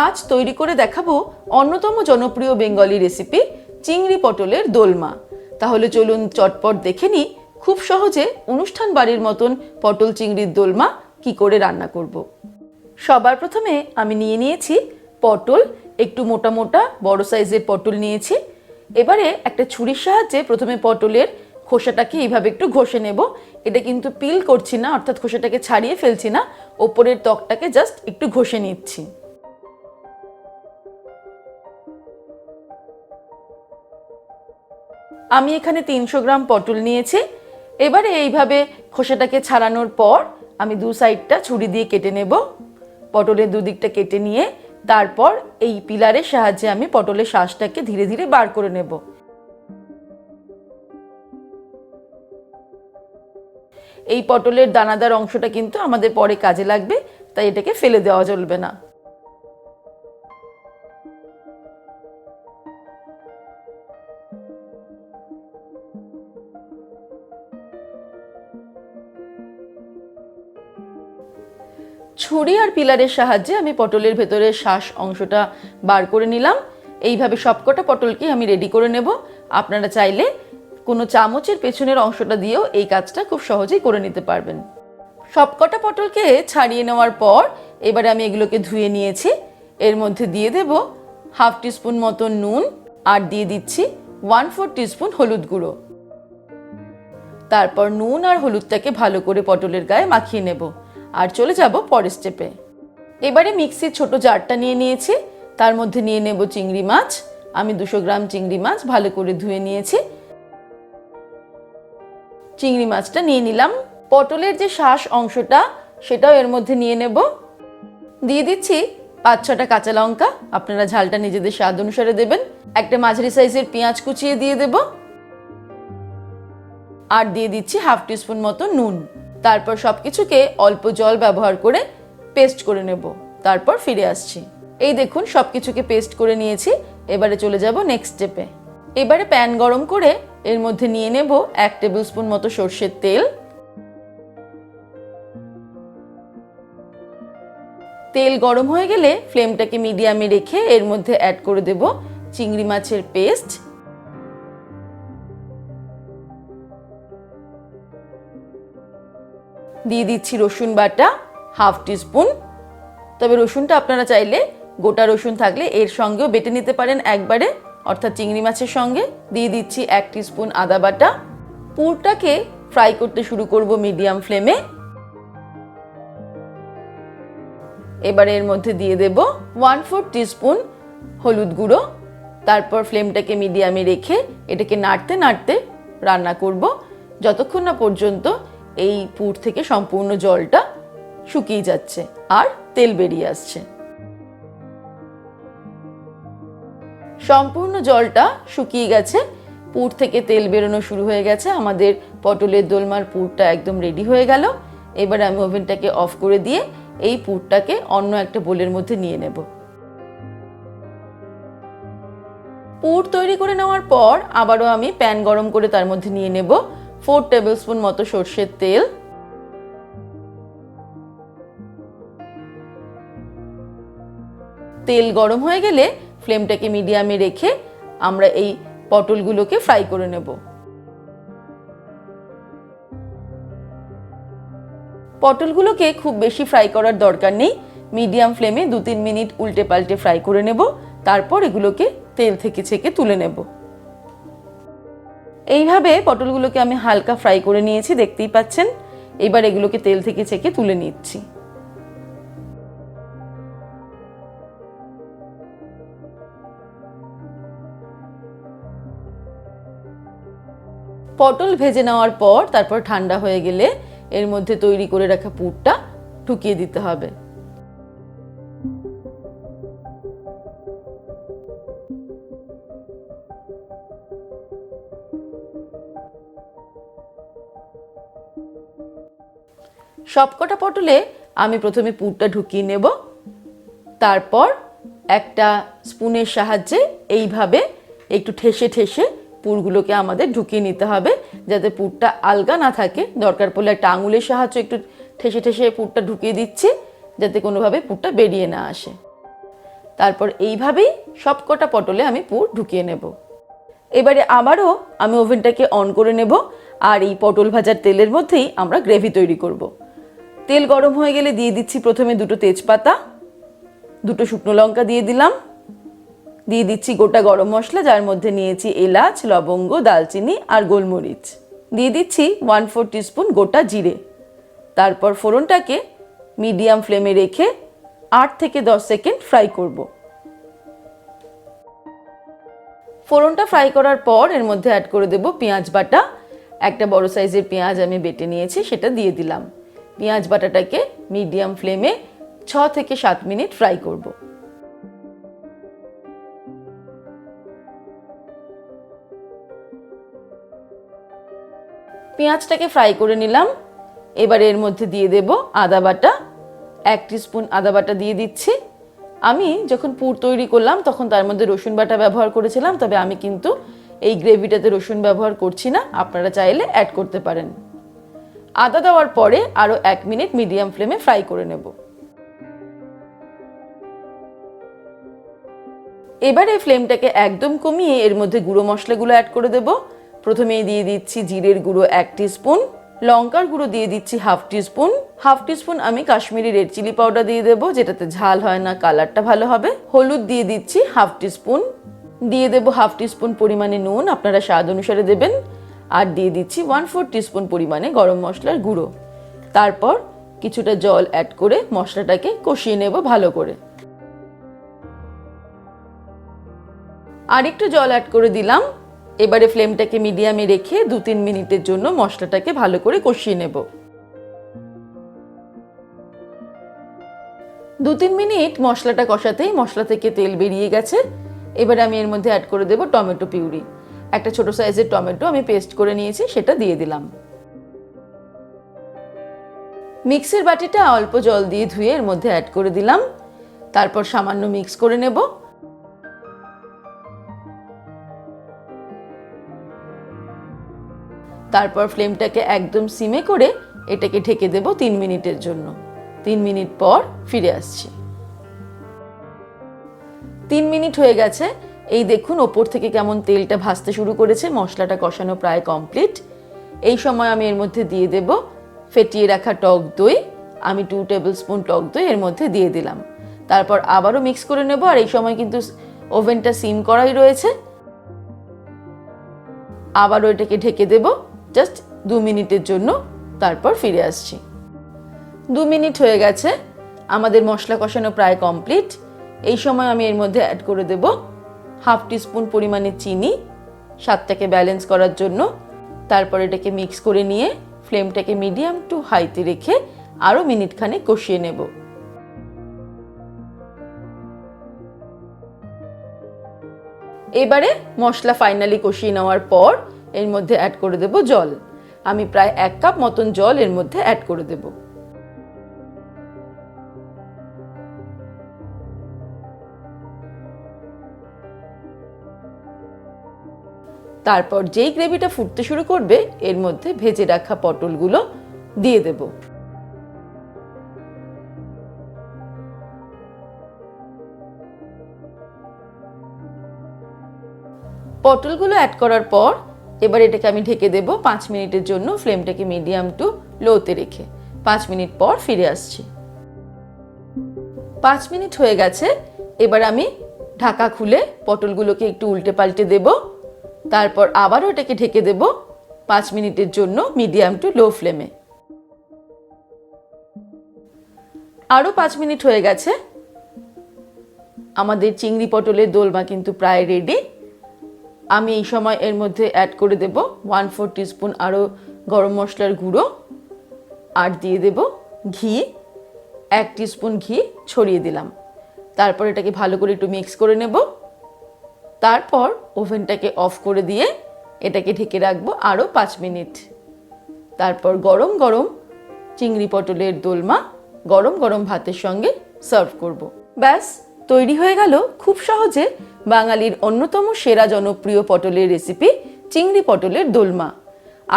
আজ তৈরি করে দেখাবো অন্যতম জনপ্রিয় বেঙ্গলি রেসিপি চিংড়ি পটলের দোলমা। তাহলে চলুন চটপট দেখে নিই খুব সহজে অনুষ্ঠান বাড়ির মতন পটল চিংড়ির দোলমা কি করে রান্না করব। সবার প্রথমে আমি নিয়েছি পটল, একটু মোটা মোটা বড় সাইজের পটল নিয়েছি। এবারে একটা ছুরির সাহায্যে প্রথমে পটলের খোসাটাকে এইভাবে একটু ঘষে নেব। এটা কিন্তু পিল করছি না, অর্থাৎ খোসাটাকে ছাড়িয়ে ফেলছি না, ওপরের ত্বকটাকে জাস্ট একটু ঘষে নিচ্ছি। আমি এখানে 300 গ্রাম পটল নিয়েছি। এবারে এইভাবে খোসাটাকে ছাড়ানোর পর আমি দু সাইডটা ছুরি দিয়ে কেটে নেব। পটলের দুদিকটা কেটে নিয়ে তারপর এই পিলারের সাহায্যে আমি পটলের শ্বাসটাকে ধীরে ধীরে বার করে নেব। এই পটলের দানাদার অংশটা কিন্তু আমাদের পরে কাজে লাগবে, তাই এটাকে ফেলে দেওয়া চলবে না। ছুরি আর পিলারের সাহায্যে আমি পটলের ভেতরের শ্বাস অংশটা বার করে নিলাম। এইভাবে সবকটা পটলকে আমি রেডি করে নেব। আপনারা চাইলে কোনো চামচের পেছনের অংশটা দিয়েও এই কাজটা খুব সহজেই করে নিতে পারবেন। সবকটা পটলকে ছাড়িয়ে নেওয়ার পর এবারে আমি এগুলোকে ধুয়ে নিয়েছি। এর মধ্যে দিয়ে দেব হাফ টিস্পুন মতো নুন আর দিয়ে দিচ্ছি 1/4 টিস্পুন হলুদ গুঁড়ো। তারপর নুন আর হলুদটাকে ভালো করে পটলের গায়ে মাখিয়ে নেব আর চলে যাব পরের স্টেপে। এবারে মিক্সির ছোট জারটা নিয়ে নিয়েছি, তার মধ্যে নিয়ে নেব চিংড়ি মাছ। আমি 200 গ্রাম চিংড়ি মাছ ভালো করে ধুয়ে নিয়েছি। চিংড়ি মাছটা নিয়ে নিলাম। পটলের যে শ্বাস অংশটা সেটাও এর মধ্যে নিয়ে নেব। দিয়ে দিচ্ছি 5-6টা কাঁচা লঙ্কা, আপনারা ঝালটা নিজেদের স্বাদ অনুসারে দেবেন। একটা মাঝারি সাইজের পেঁয়াজ কুচিয়ে দিয়ে দেব আর দিয়ে দিচ্ছি হাফ টিস্পুন মতো নুন। তারপর সবকিছুকে অল্প জল ব্যবহার করে পেস্ট করে নেব। তারপর ফিরে আসছি। এই দেখুন সবকিছুকে পেস্ট করে নিয়েছি। এবারে চলে যাব নেক্সট স্টেপে। এবারে প্যান গরম করে এর মধ্যে নিয়ে নেব 1 টেবিল স্পুন মতো সরষের তেল। তেল গরম হয়ে গেলে ফ্লেমটাকে মিডিয়ামে রেখে এর মধ্যে অ্যাড করে দেব চিংড়ি মাছের পেস্ট। দিয়ে দিচ্ছি রসুন বাটা হাফ টিস্পুন। তবে রসুনটা আপনারা চাইলে গোটা রসুন থাকলে এর সঙ্গেও বেটে নিতে পারেন একবারে, অর্থাৎ চিংড়ি মাছের সঙ্গে। দিয়ে দিচ্ছি 1 টিস্পুন আদা বাটা। পুরটাকে ফ্রাই করতে শুরু করব মিডিয়াম ফ্লেমে। এবারে এর মধ্যে দিয়ে দেব 1/4 টিস্পুন হলুদ গুঁড়ো। তারপর ফ্লেমটাকে মিডিয়ামে রেখে এটাকে নাড়তে নাড়তে রান্না করব যতক্ষণ না পর্যন্ত এই পুর থেকে সম্পূর্ণ জলটা শুকিয়ে যাচ্ছে আর তেল বেরিয়ে আসছে। সম্পূর্ণ জলটা শুকিয়ে গেছে, পুর থেকে তেল বেরোনো শুরু হয়ে গেছে। আমাদের পটলের দোলমার পুরটা একদম রেডি হয়ে গেল। এবারে আমি ওভেনটাকে অফ করে দিয়ে এই পুরটাকে অন্য একটা বোলের মধ্যে নিয়ে নেব। পুর তৈরি করে নেওয়ার পর আবারও আমি প্যান গরম করে তার মধ্যে নিয়ে নেব 4 টেবিল স্পুন মতো সরষের তেল। তেল গরম হয়ে গেলে ফ্লেমটাকে মিডিয়ামে রেখে আমরা এই পটলগুলোকে ফ্রাই করে নেব। পটলগুলোকে খুব বেশি ফ্রাই করার দরকার নেই, মিডিয়াম ফ্লেমে 2-3 মিনিট উল্টে পাল্টে ফ্রাই করে নেব। তারপর এগুলোকে তেল থেকে ছেঁকে তুলে নেব। এইভাবে পটলগুলোকে আমি হালকা ফ্রাই করে নিয়েছি, দেখতেই পাচ্ছেন। এবার এগুলোকে তেল থেকে ছেঁকে তুলে নিচ্ছি। পটল ভেজে নেওয়ার পর তারপর ঠান্ডা হয়ে গেলে এর মধ্যে তৈরি করে রাখা পুরটা ঢুকিয়ে দিতে হবে। সবকটা পটলে আমি প্রথমে পুরটা ঢুকিয়ে নেব। তারপর একটা স্পুনের সাহায্যে এইভাবে একটু ঠেসে ঠেসে পুরগুলোকে আমাদের ঢুকিয়ে নিতে হবে, যাতে পুরটা আলগা না থাকে। দরকার পড়লে একটা আঙুলের সাহায্যে একটু ঠেসে ঠেসে পুরটা ঢুকিয়ে দিচ্ছি, যাতে কোনোভাবে পুরটা বেরিয়ে না আসে। তারপর এইভাবেই সবকটা পটলে আমি পুর ঢুকিয়ে নেব। এবারে আবারও আমি ওভেনটাকে অন করে নেব, আর এই পটল ভাজার তেলের মধ্যেই আমরা গ্রেভি তৈরি করব। তেল গরম হয়ে গেলে দিয়ে দিচ্ছি প্রথমে 2টো তেজপাতা, 2টো শুকনো লঙ্কা দিয়ে দিলাম, দিয়ে দিচ্ছি গোটা গরম মশলা, যার মধ্যে নিয়েছি এলাচ, লবঙ্গ, দালচিনি আর গোলমরিচ। দিয়ে দিচ্ছি 1/4 টিস্পুন গোটা জিরে। তারপর ফোড়নটাকে মিডিয়াম ফ্লেমে রেখে 8 থেকে 10 সেকেন্ড ফ্রাই করব। ফোড়নটা ফ্রাই করার পর এর মধ্যে অ্যাড করে দেব পেঁয়াজ বাটা। একটা বড় সাইজের পেঁয়াজ আমি বেটে নিয়েছি, সেটা দিয়ে দিলাম। পেঁয়াজ বাটাটাকে মিডিয়াম ফ্লেমে 6 থেকে 7 মিনিট ফ্রাই করব। পেঁয়াজটাকে ফ্রাই করে নিলাম। এবার এর মধ্যে দিয়ে দেব আদা বাটা। 1 টিস্পুন আদা বাটা দিয়ে দিচ্ছি। আমি যখন পুর তৈরি করলাম তখন তার মধ্যে রসুন বাটা ব্যবহার করেছিলাম, তবে আমি কিন্তু এই গ্রেভিটাতে রসুন ব্যবহার করছি না, আপনারা চাইলে অ্যাড করতে পারেন। আদা দেওয়ার পরে আরও 1 মিনিট মিডিয়াম ফ্লেমে ফ্রাই করে নেব। এবারে ফ্লেমটাকে একদম কমিয়ে এর মধ্যে গুঁড়ো মশলাগুলো অ্যাড করে দেব। প্রথমেই দিয়ে দিচ্ছি জিরের গুঁড়ো 1 টিস্পুন, লঙ্কার গুঁড়ো দিয়ে দিচ্ছি 1/2 টিস্পুন, 1/2 টিস্পুন আমি কাশ্মীরি রেড চিলি পাউডার দিয়ে দেবো, যেটাতে ঝাল হয় না, কালারটা ভালো হবে। হলুদ দিয়ে দিচ্ছি 1/2 টিস্পুন, দিয়ে দেবো 1/2 টিস্পুন পরিমাণে নুন, আপনারা স্বাদ অনুসারে দেবেন। আর দিয়ে দিচ্ছি 1/4 টিস্পুন পরিমাণে গরম মশলার গুঁড়ো। তারপর কিছুটা জল অ্যাড করে মশলাটাকে কষিয়ে নেব ভালো করে। আর একটু জল অ্যাড করে দিলাম। এবারে ফ্লেমটাকে মিডিয়ামে রেখে 2-3 মিনিটের জন্য মশলাটাকে ভালো করে কষিয়ে নেব। 2-3 মিনিট মশলাটা কষাতেই মশলা থেকে তেল বেরিয়ে গেছে। এবারে আমি এর মধ্যে অ্যাড করে দেব টমেটো পিউরি। একটা ছোট সাইজের টমেটো আমি পেস্ট করে নিয়েছি, সেটা দিয়ে দিলাম। মিক্সির বাটিটা অল্প জল দিয়ে ধুয়ে এর মধ্যে অ্যাড করে দিলাম। তারপর সামান্য মিক্স করে নেব। তারপর ফ্লেমটাকে একদম সিমে করে এটাকে ঢেকে দেব 3 মিনিটের জন্য। 3 মিনিট পর ফিরে আসছি। 3 মিনিট হয়ে গেছে। এই দেখুন ওপর থেকে কেমন তেলটা ভাসতে শুরু করেছে, মশলাটা কষানো প্রায় কমপ্লিট। এই সময় আমি এর মধ্যে দিয়ে দেব ফেটিয়ে রাখা টক দই। আমি 2 টেবিল স্পুন টক দই এর মধ্যে দিয়ে দিলাম। তারপর আবারও মিক্স করে নেব। আর এই সময় কিন্তু ওভেনটা সিম করাই রয়েছে। আবারও এটাকে ঢেকে দেব জাস্ট 2 মিনিটের জন্য, তারপর ফিরে আসছি। 2 মিনিট হয়ে গেছে, আমাদের মশলা কষানো প্রায় কমপ্লিট। এই সময় আমি এর মধ্যে অ্যাড করে দেব 1/2 টিস্পুন পরিমাণে চিনি, স্বাদটাকে ব্যালেন্স করার জন্য। তারপর এটাকে মিক্স করে নিয়ে ফ্লেমটাকে মিডিয়াম টু হাইতে রেখে আরও মিনিট খানেক কষিয়ে নেব। এবারে মশলা ফাইনালি কষিয়ে নেওয়ার পর এর মধ্যে অ্যাড করে দেব জল। আমি প্রায় 1 কাপ মতন জল এর মধ্যে অ্যাড করে দেব। তারপর যেই গ্রেভিটা ফুটতে শুরু করবে এর মধ্যে ভেজে রাখা পটলগুলো দিয়ে দেব। পটলগুলো অ্যাড করার পর এবার এটাকে আমি ঢেকে দেব 5 মিনিটের জন্য, ফ্লেমটাকে মিডিয়াম টু লোতে রেখে। 5 মিনিট পর ফিরে আসছি। 5 মিনিট হয়ে গেছে। এবার আমি ঢাকা খুলে পটলগুলোকে একটু উল্টে পাল্টে দেব। তারপর আবারও এটাকে ঢেকে দেব 5 মিনিটের জন্য মিডিয়াম টু লো ফ্লেমে। আরও 5 মিনিট হয়ে গেছে। আমাদের চিংড়ি পটলের দোলমা কিন্তু প্রায় রেডি। আমি এই সময় এর মধ্যে অ্যাড করে দেব 1/4 টিস্পুন আরও গরম মশলার গুঁড়ো, আর দিয়ে দেব ঘি। 1 টিস্পুন ঘি ছড়িয়ে দিলাম। তারপর এটাকে ভালো করে একটু মিক্স করে নেব। তারপর ওভেনটাকে অফ করে দিয়ে এটাকে ঢেকে রাখবো আরও 5 মিনিট। তারপর গরম গরম চিংড়ি পটলের দোলমা গরম গরম ভাতের সঙ্গে সার্ভ করব। ব্যাস তৈরি হয়ে গেল খুব সহজে বাঙালির অন্যতম সেরা জনপ্রিয় পটলের রেসিপি চিংড়ি পটলের দোলমা।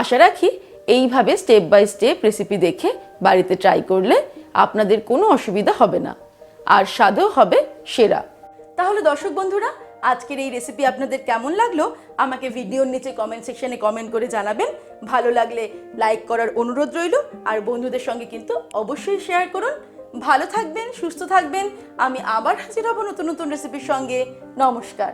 আশা রাখি এইভাবে স্টেপ বাই স্টেপ রেসিপি দেখে বাড়িতে ট্রাই করলে আপনাদের কোনো অসুবিধা হবে না, আর স্বাদও হবে সেরা। তাহলে দর্শক বন্ধুরা, আজকের এই রেসিপি আপনাদের কেমন লাগলো আমাকে ভিডিওর নিচে কমেন্ট সেকশনে কমেন্ট করে জানাবেন। ভালো লাগলে লাইক করার অনুরোধ রইল, আর বন্ধুদের সঙ্গে কিন্তু অবশ্যই শেয়ার করুন। ভালো থাকবেন, সুস্থ থাকবেন। আমি আবার হাজির হব নতুন নতুন রেসিপির সঙ্গে। নমস্কার।